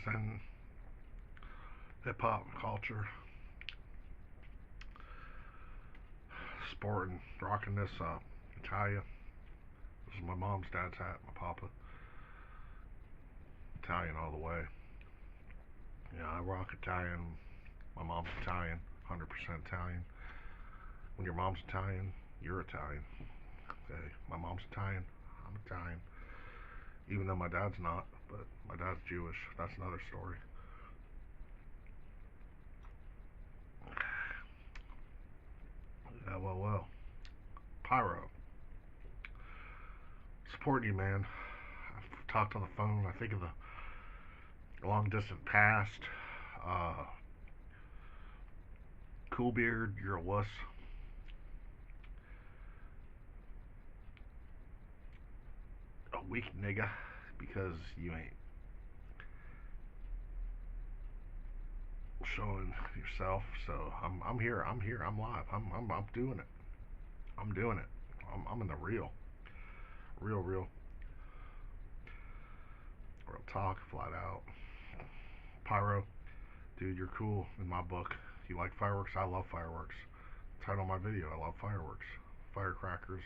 and hip hop culture, sporting, rocking this Italia. This is my mom's dad's hat, my papa. Italian all the way. Yeah, I rock Italian. My mom's Italian, 100% Italian. When your mom's Italian, you're Italian. Okay, my mom's Italian, I'm Italian. Even though my dad's not, but my dad's Jewish. That's another story. Yeah, well. Pyro. Supporting you, man. I've talked on the phone. I think of the long distant past. Uh, Cool beard, you're a wuss. A weak nigga because you ain't showing yourself. So I'm here. I'm live. I'm doing it. I'm doing it. I'm in the real talk, flat out. Pyro, dude, you're cool in my book. You like fireworks? I love fireworks. Title of my video, I love fireworks, firecrackers.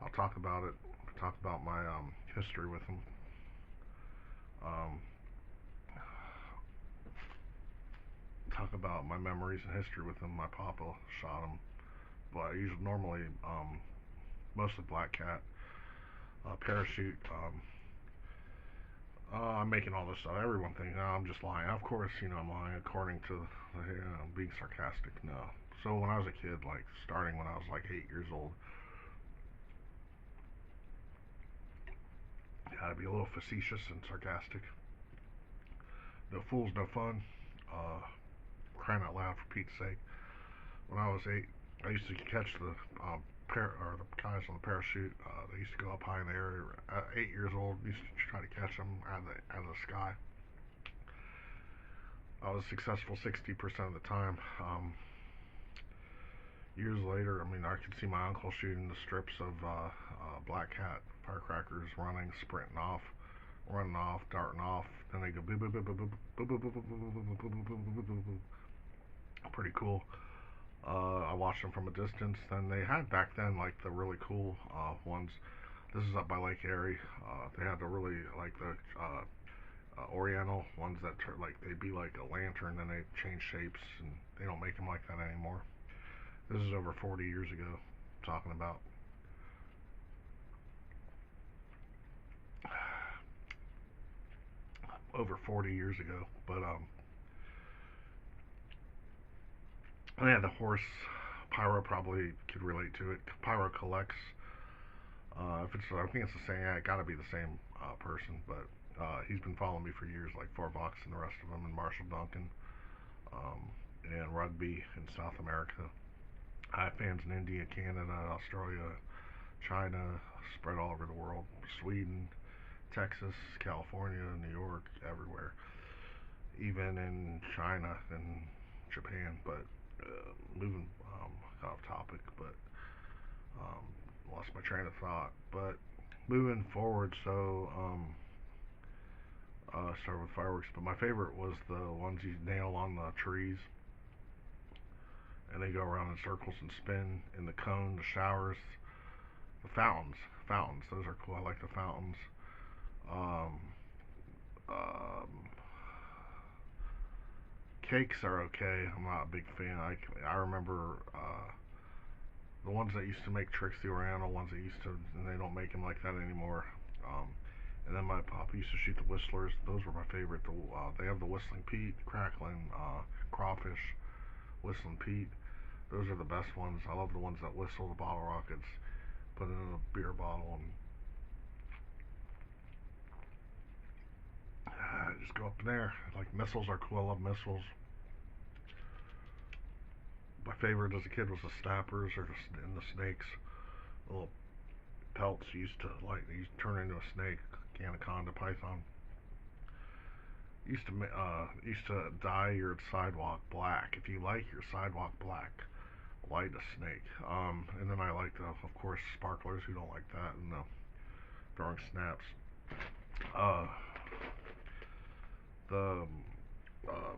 I'll talk about it. Talk about my history with them. Um, talk about my memories and history with them. My papa shot them, but I usually normally mostly black cat, parachute. I'm making all this stuff. Everyone thinks I'm just lying. Of course, I'm lying according to being sarcastic. No. So when I was a kid, like starting when I was like 8 years old, I had to be a little facetious and sarcastic. No fools, no fun. Uh, Crying out loud for Pete's sake. When I was 8, I used to catch the or the guys on the parachute. They used to go up high in the air. 8 years old, used to try to catch them out of the sky. I was successful 60% of the time. Years later, I could see my uncle shooting the strips of black cat firecrackers, running, sprinting off, running off, darting off. Then they go boop boop boop boop boop boop boop boop boop boop boop boop boop boop. Pretty cool. I watched them from a distance. Then they had back then like the really cool ones. This is up by Lake Erie. They had the really like the Oriental ones that like they'd be like a lantern, then they change shapes, and they don't make them like that anymore. This is over 40 years ago. I'm talking about. Over 40 years ago, but yeah, the horse Pyro probably could relate to it. Pyro collects. If it's, I think it's the same. Yeah, it got to be the same person, but he's been following me for years, like 4 Bucks and the rest of them, and Marshall Duncan, and rugby in South America. I have fans in India, Canada, Australia, China, spread all over the world. Sweden, Texas, California, New York, everywhere. Even in China and Japan, but moving off topic, but um, lost my train of thought. But moving forward, so start with fireworks. But my favorite was the ones you nail on the trees, and they go around in circles and spin in the cone, the showers, the fountains. Those are cool. I like the fountains. Um, um, Cakes are okay. I'm not a big fan. I remember the ones that used to make tricks, the Oriental ones that used to, and they don't make them like that anymore. And then my papa used to shoot the whistlers. Those were my favorite. They have the Whistling Pete, crackling crawfish, Whistling Pete. Those are the best ones. I love the ones that whistle, the bottle rockets. Put it in a beer bottle and just go up in there. Like missiles are cool. I love missiles. My favorite as a kid was the snappers or and the snakes. The little pelts used to like. They used to turn into a snake, anaconda, python. Used to dye your sidewalk black. If you like your sidewalk black, light a snake. And then I like of course, sparklers who don't like that, and throwing snaps. Uh, the uh,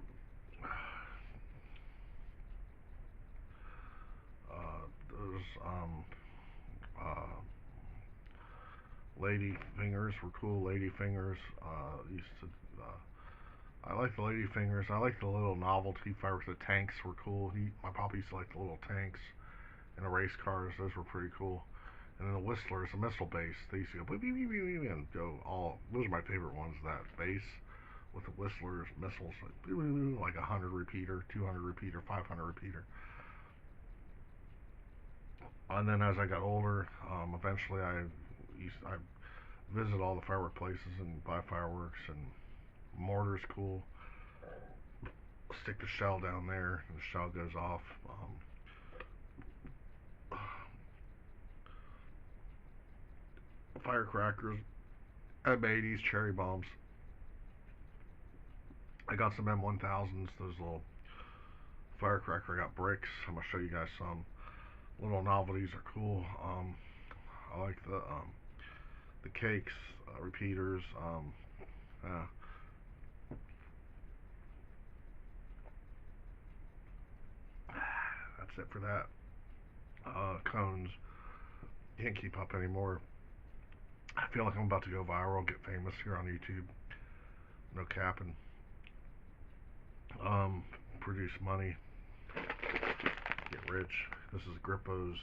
those uh, lady fingers were cool. Lady fingers used to. I like the lady fingers. I like the little novelty fireworks. The tanks were cool. My papa used to like the little tanks and the race cars. Those were pretty cool. And then the whistlers, the missile base. They used to go beep, beep, beep, beep, beep, and go all. Those are my favorite ones. That base with the whistlers, missiles, like 100 repeater, 200 repeater, 500 repeater. And then as I got older, eventually I visit all the firework places and buy fireworks, and mortar's cool. Stick the shell down there, and the shell goes off. Firecrackers, M80s, cherry bombs. I got some M1000s, those little firecracker. I got bricks. I'm gonna show you guys some. Little novelties are cool. I like the cakes, repeaters. Yeah. That's it for that. Cones. Can't keep up anymore. I feel like I'm about to go viral, get famous here on YouTube. No capping. Produce money, get rich. This is Grippo's.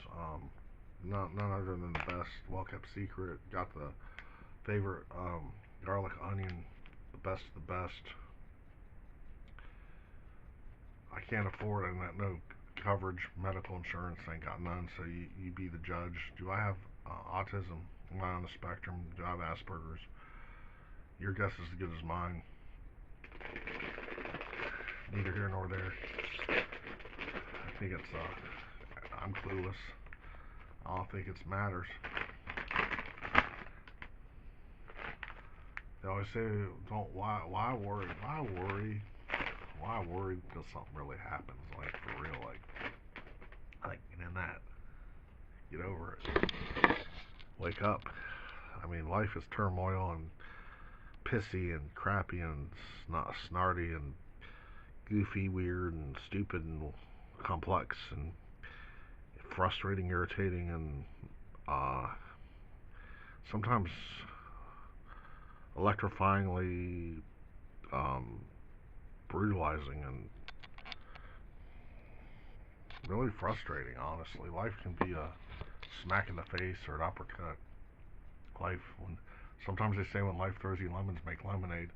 None other than the best, well kept secret. Got the favorite garlic onion, the best of the best. I can't afford it, and that no coverage, medical insurance, ain't got none. So you be the judge. Do I have autism? Am I on the spectrum? Do I have Asperger's? Your guess is as good as mine. Neither here nor there. I think it's I'm clueless. I don't think it matters. They always say, "Don't why worry? Why worry? Why worry until something really happens? Like for real, like get in that, get over it, wake up." I mean, life is turmoil and pissy and crappy and snarty and goofy, weird and stupid and complex and frustrating, irritating, and sometimes electrifyingly brutalizing and really frustrating, honestly. Life can be a smack in the face or an uppercut. Sometimes they say when life throws you lemons, make lemonade.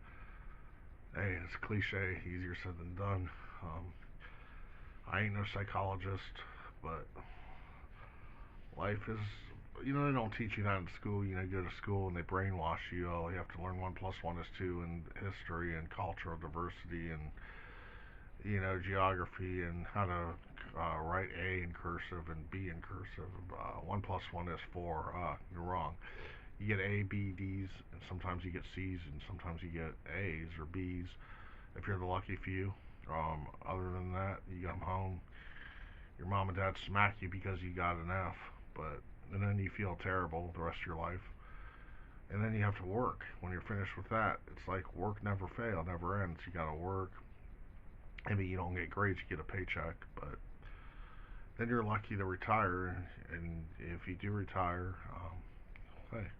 Hey, it's cliche, easier said than done. I ain't no psychologist, but life is, they don't teach you that in school. You go to school and they brainwash you. Oh, you have to learn 1+1 is 2 and history and cultural diversity and, geography and how to write A in cursive and B in cursive. 1+1 is 4. You're wrong. You get A, B, D's, and sometimes you get C's, and sometimes you get A's or B's if you're the lucky few. Other than that, you come home, your mom and dad smack you because you got an F, and then you feel terrible the rest of your life. And then you have to work. When you're finished with that, it's like work never fails, never ends. You gotta work. Maybe you don't get grades, you get a paycheck, but then you're lucky to retire. And if you do retire, hey,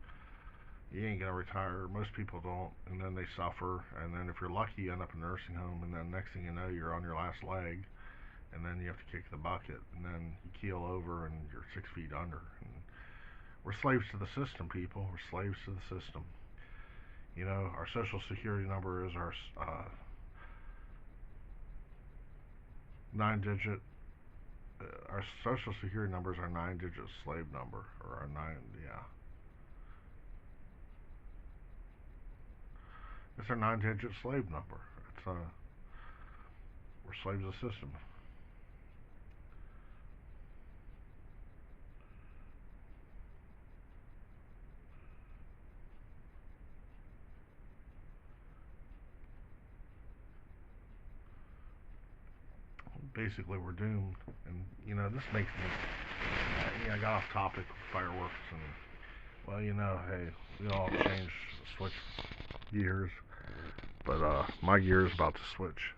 you ain't gonna retire. Most people don't, and then they suffer. And then if you're lucky, you end up in a nursing home. And then next thing you know, you're on your last leg, and then you have to kick the bucket, and then you keel over, and you're 6 feet under. And we're slaves to the system, people. We're slaves to the system. Our social security number is our 9-digit. Our social security number is our 9-digit slave number, or our 9. Yeah. It's our 9-digit slave number. We're slaves of the system. Basically, we're doomed. And this makes me. I got off topic with fireworks, and well, hey, we all change, switch gears. But my gear is about to switch.